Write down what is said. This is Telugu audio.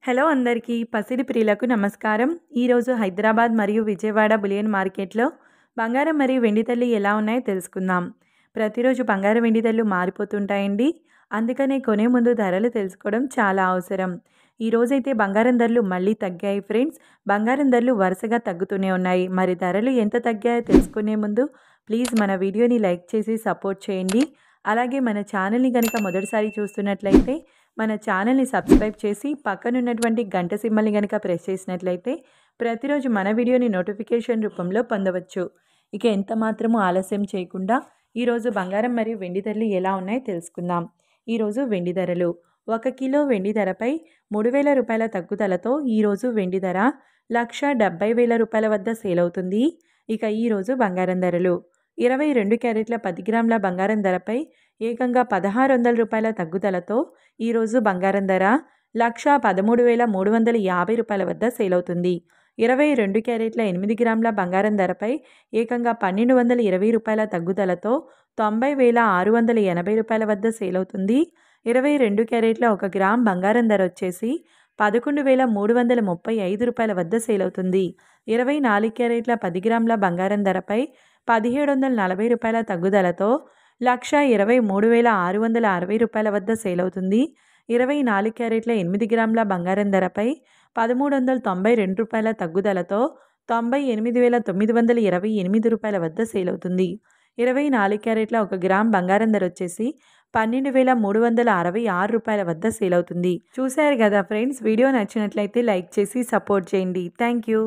హలో అందరికీ పసిడి ప్రియులకు నమస్కారం. ఈరోజు హైదరాబాద్ మరియు విజయవాడ బులియన్ మార్కెట్లో బంగారం మరియు వెండి ధరలు ఎలా ఉన్నాయో తెలుసుకుందాం. ప్రతిరోజు బంగారం వెండి ధరలు మారిపోతుంటాయండి. అందుకనే కొనే ముందు ధరలు తెలుసుకోవడం చాలా అవసరం. ఈరోజైతే బంగారం ధరలు మళ్ళీ తగ్గాయి ఫ్రెండ్స్. బంగారం ధరలు వరుసగా తగ్గుతూనే ఉన్నాయి. మరి ధరలు ఎంత తగ్గాయో తెలుసుకునే ముందు ప్లీజ్ మన వీడియోని లైక్ చేసి సపోర్ట్ చేయండి. అలాగే మన ఛానల్ని కనుక మొదటిసారి చూస్తున్నట్లయితే మన ఛానల్ని సబ్స్క్రైబ్ చేసి పక్కనున్నటువంటి గంట సింబల్ని కనుక ప్రెస్ చేసినట్లయితే ప్రతిరోజు మన వీడియోని నోటిఫికేషన్ రూపంలో పొందవచ్చు. ఇక ఎంత మాత్రమూ ఆలస్యం చేయకుండా ఈరోజు బంగారం మరియు వెండి ధరలు ఎలా ఉన్నాయో తెలుసుకుందాం. ఈరోజు వెండి ధరలు 1 కిలో వెండి ధరపై 3,000 రూపాయల తగ్గుదలతో ఈరోజు వెండి ధర 1,70,000 రూపాయల వద్ద సేల్ అవుతుంది. ఇక ఈరోజు బంగారం ధరలు 22 క్యారెట్ల 10 గ్రాముల బంగారం ధరపై ఏకంగా 1,600 రూపాయల తగ్గుదలతో ఈరోజు బంగారం ధర 1,13,350 రూపాయల వద్ద సేల్ అవుతుంది. 22 క్యారెట్ల 8 గ్రాముల బంగారం ధరపై ఏకంగా 1,220 రూపాయల తగ్గుదలతో 90,680 రూపాయల వద్ద సేల్ అవుతుంది. 22 క్యారెట్ల 1 గ్రామ్ బంగారం ధర వచ్చేసి 11,335 రూపాయల వద్ద సేల్ అవుతుంది. 24 క్యారెట్ల 10 గ్రాముల బంగారం ధరపై 1,740 రూపాయల తగ్గుదలతో 1,23,660 రూపాయల వద్ద సేల్ అవుతుంది. 24 క్యారెట్ల 8 గ్రాముల బంగారం ధరపై 1,392 రూపాయల తగ్గుదలతో 98,928 రూపాయల వద్ద సేల్ అవుతుంది. 24 క్యారెట్ల 1 గ్రామ్ బంగారం ధర వచ్చేసి 12,366 రూపాయల వద్ద సేల్ అవుతుంది. చూశారు కదా ఫ్రెండ్స్, వీడియో నచ్చినట్లయితే లైక్ చేసి సపోర్ట్ చేయండి. Thank you.